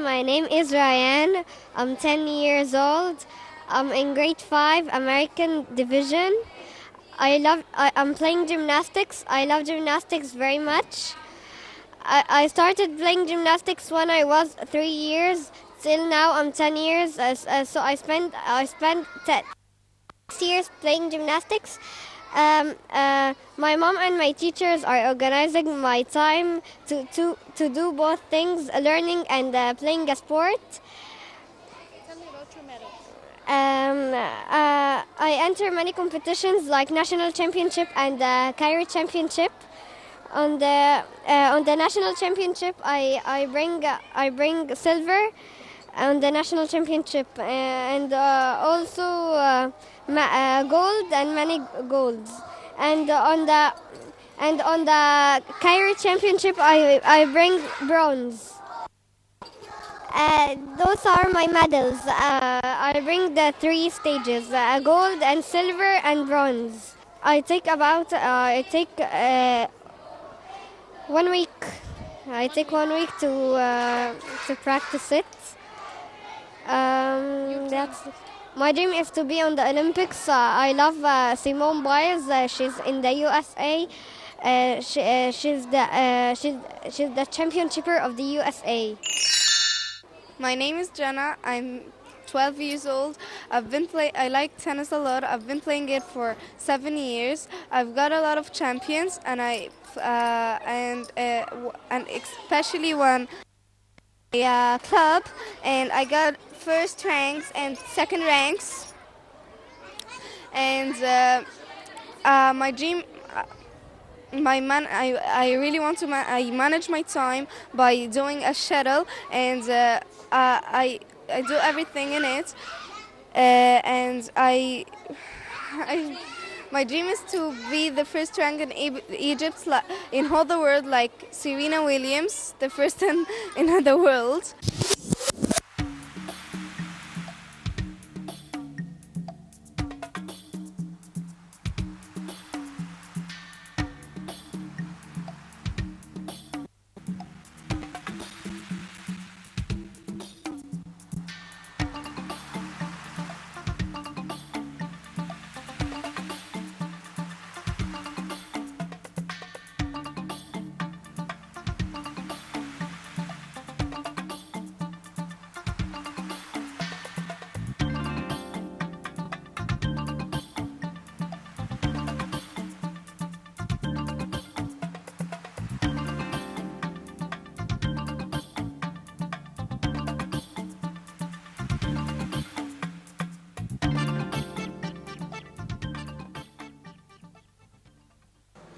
my name is Ryan. I'm 10 years old. I'm in grade 5, American Division. I'm playing gymnastics. I love gymnastics very much. I started playing gymnastics when I was 3 years. Till now, I'm 10 years. So I spent 6 years playing gymnastics. My mom and my teachers are organizing my time to do both things, learning and playing a sport. Tell me about your medals. I enter many competitions like national championship and Cairo championship. On the national championship, I bring silver on the national championship and also gold and many golds. And on the Cairo championship, I bring bronze. Those are my medals. I bring the 3 stages: gold and silver and bronze. I take 1 week. I take 1 week to practice it. That's my dream is to be on the Olympics. I love Simone Biles. She's in the USA. She's the championship of the USA. My name is Jenna. I'm 12 years old. I like tennis a lot. I've been playing it for 7 years. I've got a lot of champions, and and especially one club, and I got first ranks and second ranks. And my dream. I really want to. I manage my time by doing a shuttle, and I do everything in it. And my dream is to be the first rank in Egypt, in all the world, like Serena Williams, the first in the world.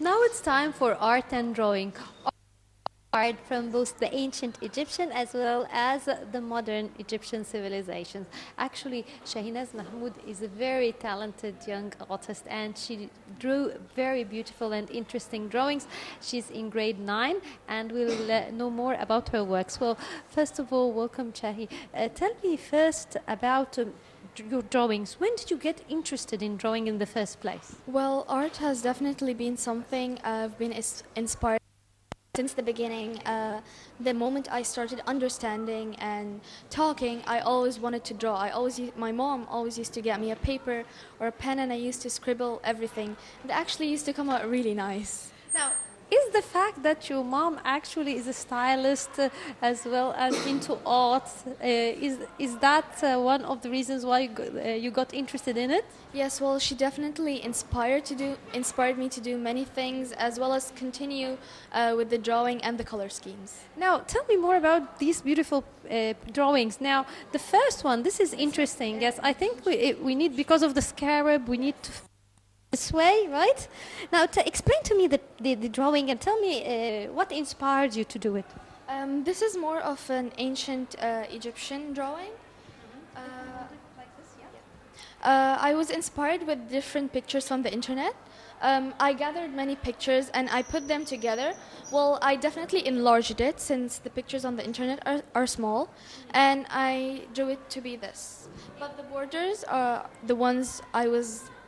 Now it's time for art and drawing. Art from both the ancient Egyptian as well as the modern Egyptian civilizations. Actually, Shahinaz Mahmoud is a very talented young artist, and she drew very beautiful and interesting drawings. She's in grade 9, and we'll know more about her works. Well, first of all, welcome, Shahi. Tell me first about your drawings. When did you get interested in drawing in the first place? Well, art has definitely been something I've been inspired since the beginning. The moment I started understanding and talking, I always wanted to draw. My mom always used to get me a paper or a pen, and I used to scribble everything. It actually used to come out really nice. Now, is the fact that your mom actually is a stylist as well as into art, is that one of the reasons why you got interested in it? Yes, well, she definitely inspired me to do many things, as well as continue with the drawing and the color schemes. Now, tell me more about these beautiful drawings. Now, the first one, this is interesting. Yes, I think we need, because of the scarab, we need to this way, right? Now, explain to me the drawing and tell me what inspired you to do it. This is more of an ancient Egyptian drawing. I was inspired with different pictures from the internet. I gathered many pictures and I put them together. Well, I definitely enlarged it since the pictures on the internet are small, and I drew it to be this. But the borders are the ones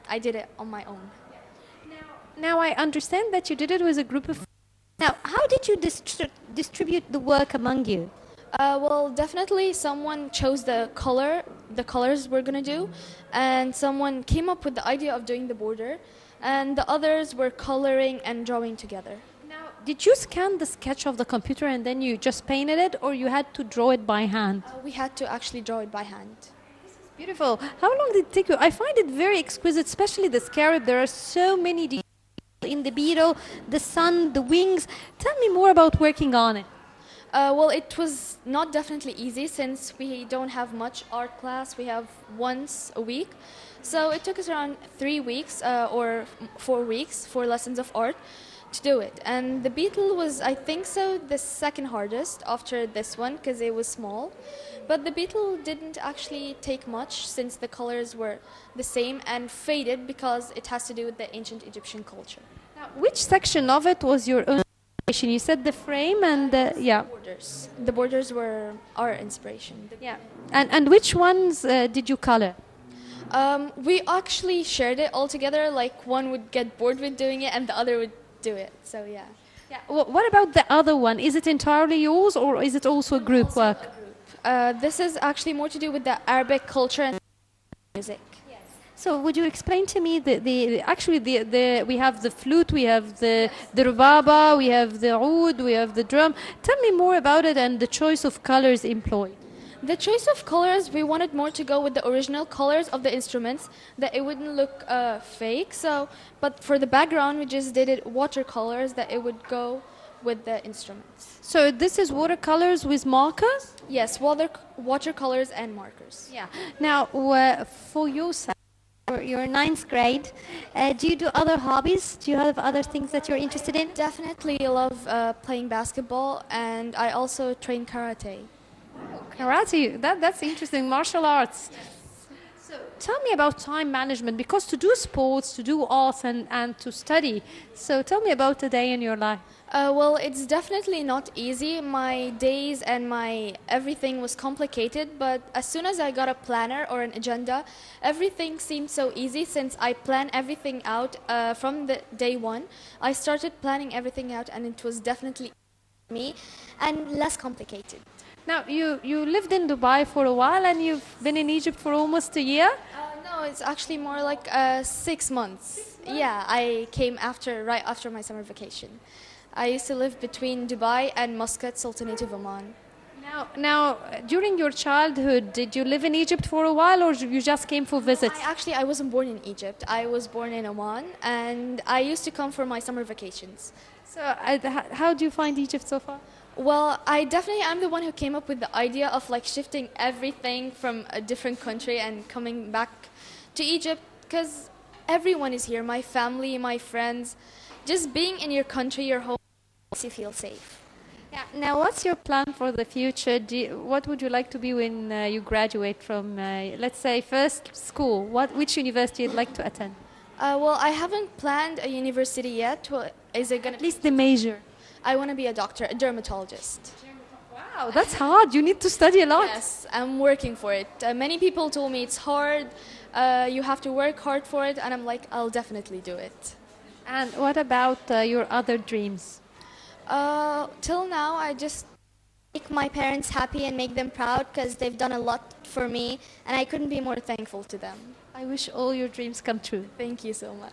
I did it on my own. Now I understand that you did it with a group of... Now, how did you distribute the work among you? Well, definitely someone chose the colors we're gonna do, and someone came up with the idea of doing the border, and the others were coloring and drawing together. Now, did you scan the sketch of the computer and then you just painted it, or you had to draw it by hand? We had to actually draw it by hand. Beautiful. How long did it take you? I find it very exquisite, especially the scarab. There are so many details in the beetle, the sun, the wings. Tell me more about working on it. Well, it was not definitely easy since we don't have much art class. We have once a week. So it took us around 3 weeks or 4 weeks, 4 lessons of art to do it. And the beetle was, I think so, the second hardest after this one because it was small. But the beetle didn't actually take much since the colors were the same and faded because it has to do with the ancient Egyptian culture. Now, which section of it was your own inspiration? You said the frame and yeah. Borders. The borders were our inspiration. Yeah. And which ones did you color? We actually shared it all together. Like one would get bored with doing it and the other would do it. So yeah. Yeah. What about the other one? Is it entirely yours or is it also a group work? This is actually more to do with the Arabic culture and music. So would you explain to me we have the flute, we have the rubaba, we have the oud, we have the drum. Tell me more about it and the choice of colors employed. The choice of colors, we wanted more to go with the original colors of the instruments, that it wouldn't look fake. So, but for the background, we just did it watercolors that it would go with the instruments. So this is watercolors with markers? Yes, watercolors and markers. Yeah. Now, for yourself, you're ninth grade. Do you do other hobbies? Do you have other things that you're interested in? Definitely love playing basketball, and I also train karate. Karate, that's interesting. Martial arts. So tell me about time management, because to do sports, to do arts, and to study. So tell me about a day in your life. Well, it's definitely not easy. My days and my everything was complicated, but as soon as I got a planner or an agenda, everything seemed so easy since I planned everything out from the day one. I started planning everything out, and it was definitely me and less complicated. Now, you lived in Dubai for a while and you've been in Egypt for almost a year? No, it's actually more like 6 months. Yeah, I came right after my summer vacation. I used to live between Dubai and Muscat, Sultanate of Oman. Now, during your childhood, did you live in Egypt for a while or you just came for visits? I wasn't born in Egypt. I was born in Oman, and I used to come for my summer vacations. So, how do you find Egypt so far? Well, I'm the one who came up with the idea of like shifting everything from a different country and coming back to Egypt because everyone is here, my family, my friends. Just being in your country, your home, makes you feel safe. Yeah. Now, what's your plan for the future? What would you like to be when you graduate from, let's say, first school? Which university you'd like to attend? Well, I haven't planned a university yet. Well, is it gonna at least the major? I want to be a doctor, a dermatologist. Wow, that's hard. You need to study a lot. Yes, I'm working for it. Many people told me it's hard. You have to work hard for it, and I'm like, I'll definitely do it. And what about your other dreams? Till now, I just make my parents happy and make them proud because they've done a lot for me, and I couldn't be more thankful to them. I wish all your dreams come true. Thank you so much.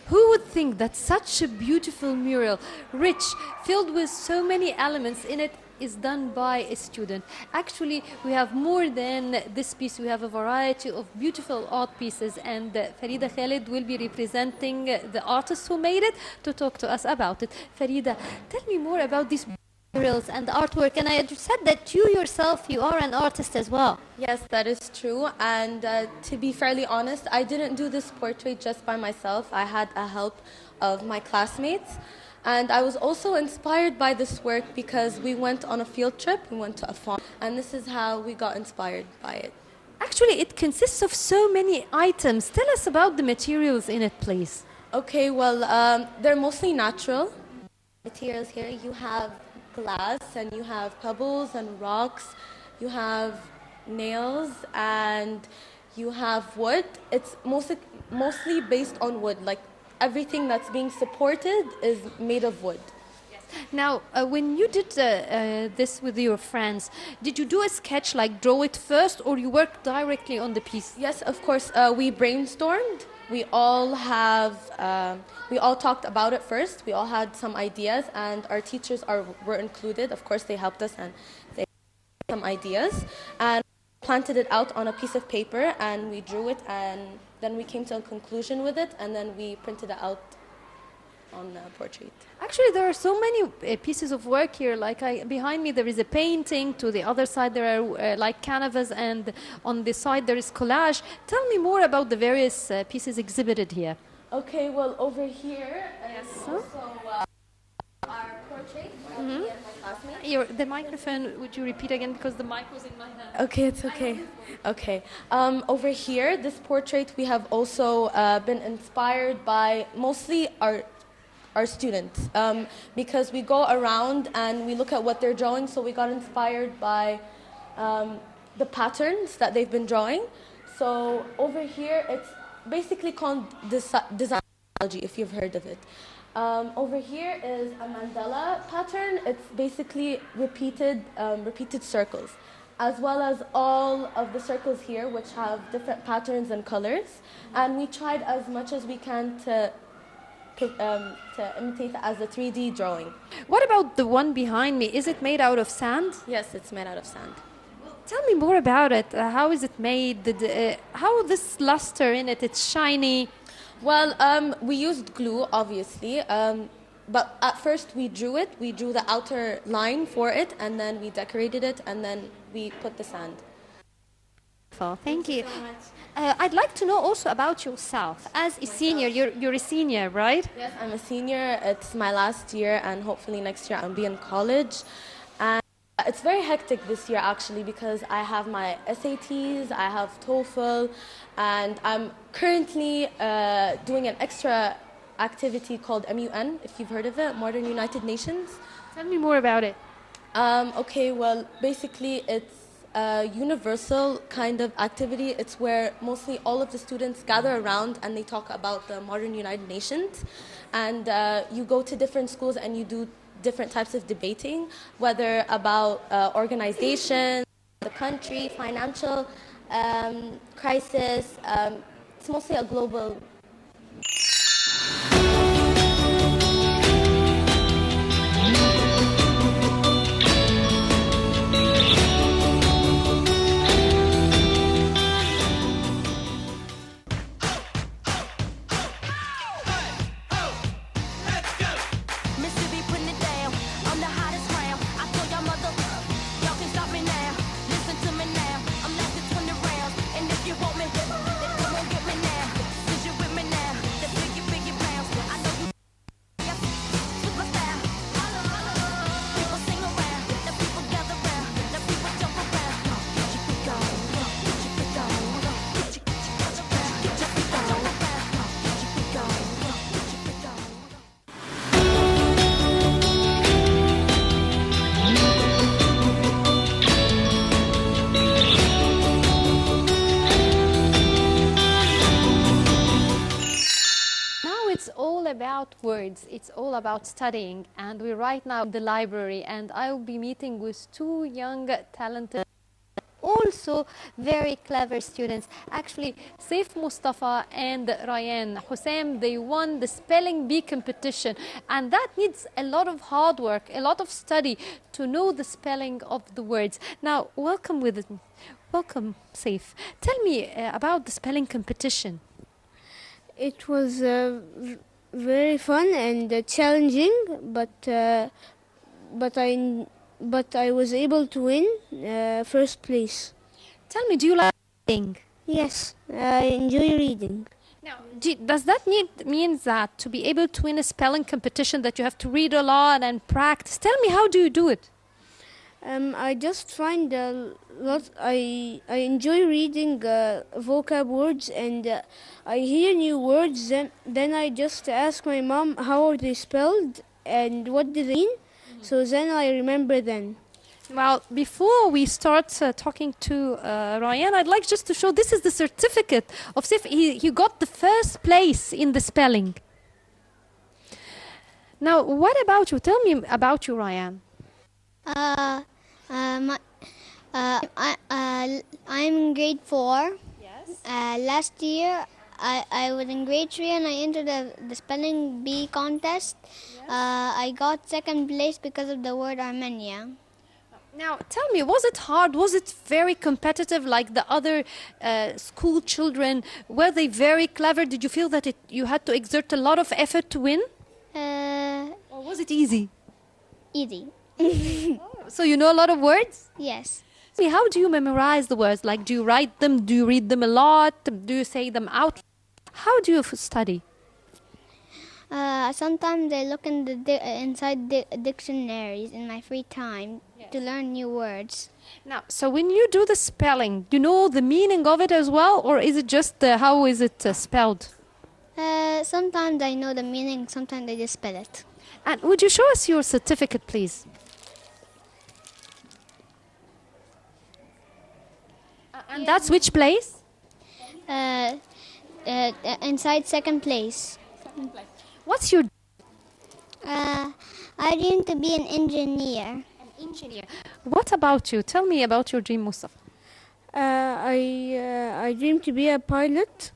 Who would think that such a beautiful mural, rich, filled with so many elements in it, is done by a student. Actually, we have more than this piece. We have a variety of beautiful art pieces, and Farida Khalid will be representing the artists who made it to talk to us about it. Farida, tell me more about these materials and artwork. And I said that you yourself, you are an artist as well. Yes, that is true. And to be fairly honest, I didn't do this portrait just by myself. I had a help of my classmates. And I was also inspired by this work because we went on a field trip. We went to a farm. And this is how we got inspired by it. Actually, it consists of so many items. Tell us about the materials in it, please. Okay, well, they're mostly natural materials here. You have glass, and you have pebbles and rocks. You have nails, and you have wood. It's mostly based on wood. Like everything that's being supported is made of wood. Now, when you did this with your friends, did you do a sketch, like draw it first, or you worked directly on the piece? Yes, of course. We brainstormed. We all talked about it first. We all had some ideas, and our teachers were included. Of course, they helped us and they had some ideas, and planted it out on a piece of paper, and we drew it, and then we came to a conclusion with it, and then we printed it out on a portrait. Actually, there are so many pieces of work here. Like behind me, there is a painting. To the other side, there are like canvas, and on the side there is collage. Tell me more about the various pieces exhibited here. Okay, well, over here is also our portrait. Me and my classmate. The microphone, would you repeat again, because the mic was in my hand? Okay, it's okay. Okay. Over here, this portrait, we have also been inspired by mostly our students, because we go around and we look at what they're drawing, so we got inspired by the patterns that they've been drawing. So over here, it's basically called design technology, if you've heard of it. Over here is a mandala pattern. It's basically repeated circles, as well as all of the circles here, which have different patterns and colors. And we tried as much as we can to imitate it as a 3D drawing. What about the one behind me? Is it made out of sand? Yes, it's made out of sand. Tell me more about it. How is it made? How this luster in it? It's shiny. Well, we used glue, obviously, but at first we drew it. We drew the outer line for it, and then we decorated it, and then we put the sand. Thank you. So much. I'd like to know also about yourself. As a senior, you're a senior, right? Yes, I'm a senior. It's my last year, and hopefully next year I'll be in college. And it's very hectic this year, actually, because I have my SATs, I have TOEFL, and I'm currently doing an extra activity called MUN, if you've heard of it, Modern United Nations. Tell me more about it. Okay, well, basically it's a universal kind of activity. It's where mostly all of the students gather around and they talk about the Modern United Nations. And you go to different schools and you do different types of debating, whether about organization, the country, financial crisis. It's mostly a global. About words, it's all about studying, and we're right now in the library, and I will be meeting with two young talented also very clever students. Actually, Saif Mustafa and Ryan Hussein, they won the spelling bee competition, and that needs a lot of hard work, a lot of study to know the spelling of the words. Now, welcome with me. Welcome, Saif. Tell me about the spelling competition. It was very fun and challenging, but I was able to win first place. Tell me, do you like reading? Yes, I enjoy reading. Now, does that mean that to be able to win a spelling competition that you have to read a lot and practice? Tell me, how do you do it? I just find a lot. I enjoy reading vocab words, and I hear new words. Then I just ask my mom how are they spelled and what do they mean. So then I remember them. Well, before we start talking to Ryan, I'd like just to show this is the certificate of Saif. He got the first place in the spelling. Now, what about you? Tell me about you, Ryan. I'm in grade 4. Yes. Last year, I was in grade 3 and I entered the spelling bee contest. Yes. I got second place because of the word Armenia. Now, tell me, was it hard? Was it very competitive like the other school children? Were they very clever? Did you feel that you had to exert a lot of effort to win? Or was it easy? Easy. So you know a lot of words? Yes. How do you memorize the words? Like, do you write them? Do you read them a lot? Do you say them out? How do you study? Sometimes I look in inside the dictionaries in my free time to learn new words. Now, so when you do the spelling, do you know the meaning of it as well? Or is it just how is it spelled? Sometimes I know the meaning, sometimes I just spell it. And would you show us your certificate, please? And that's which place? Inside second place. What's your... I dream to be an engineer. An engineer. What about you? Tell me about your dream, Mustafa. I dream to be a pilot,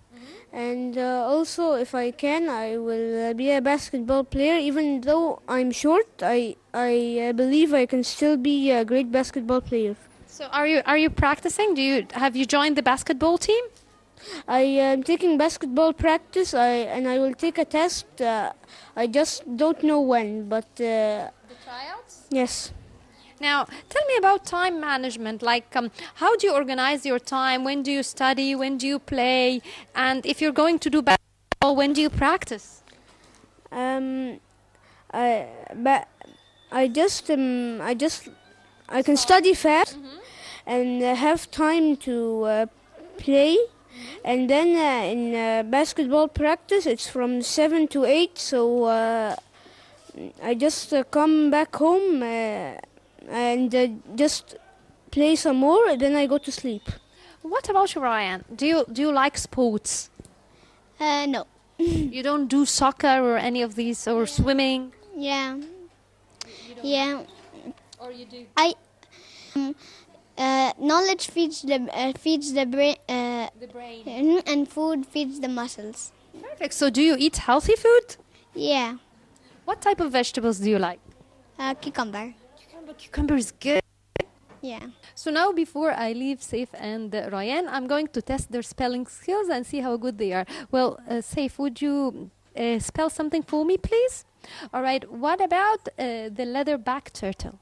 and also if I can, I will be a basketball player. Even though I'm short, I believe I can still be a great basketball player. So are you practicing? Have you joined the basketball team? I am taking basketball practice, and I will take a test. I just don't know when, but... The tryouts? Yes. Now, tell me about time management. Like, how do you organize your time? When do you study? When do you play? And if you're going to do basketball, when do you practice? I can study fast and have time to play. And then in basketball practice, it's from 7 to 8. So I just come back home and just play some more. Then I go to sleep. What about you, Ryan? Do you like sports? No. You don't do soccer or any of these, or swimming? Yeah. Yeah. Or you do? Knowledge feeds the brain. The brain. And food feeds the muscles. Perfect. So do you eat healthy food? Yeah. What type of vegetables do you like? Cucumber. Cucumber is good. Yeah. So now, before I leave Saif and Ryan, I'm going to test their spelling skills and see how good they are. Well, Saif, would you spell something for me, please? All right. What about the leatherback turtle?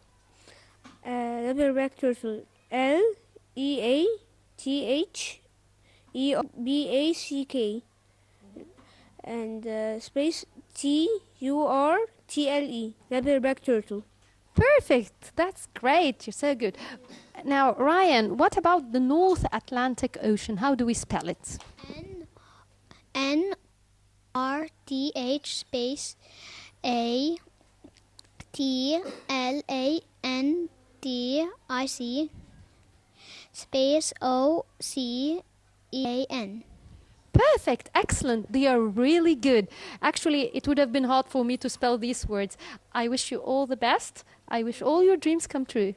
Leatherback turtle. Leatherback. And space turtle. Leatherback turtle. Perfect. That's great. You're so good. Now, Ryan, what about the North Atlantic Ocean? How do we spell it? NRTH space ATLANTIC space OCEAN. Perfect. Excellent. They are really good. Actually, it would have been hard for me to spell these words. I wish you all the best. I wish all your dreams come true.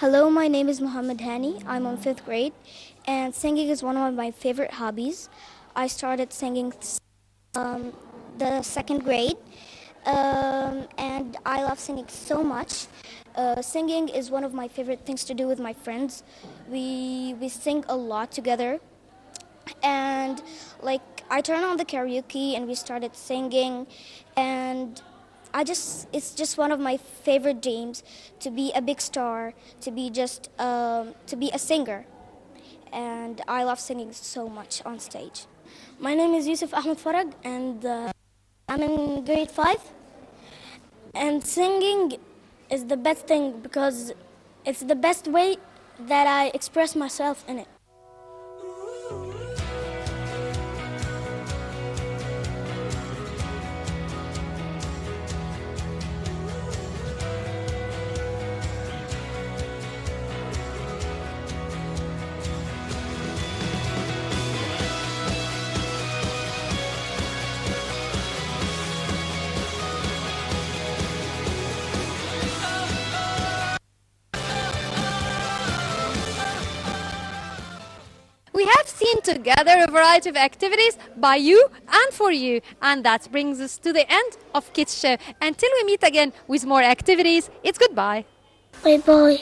Hello, my name is Muhammad Hani. I'm on 5th grade, and singing is one of my favorite hobbies. I started singing the 2nd grade, and I love singing so much. Singing is one of my favorite things to do with my friends. We sing a lot together, and like I turned on the karaoke and we started singing, and it's just one of my favorite dreams to be a big star, to be a singer, and I love singing so much on stage. My name is Yusuf Ahmed Farag, and I'm in grade 5. And singing is the best thing because it's the best way that I express myself in it. We have seen together a variety of activities by you and for you. And that brings us to the end of Kids Show. Until we meet again with more activities, it's goodbye. Bye bye.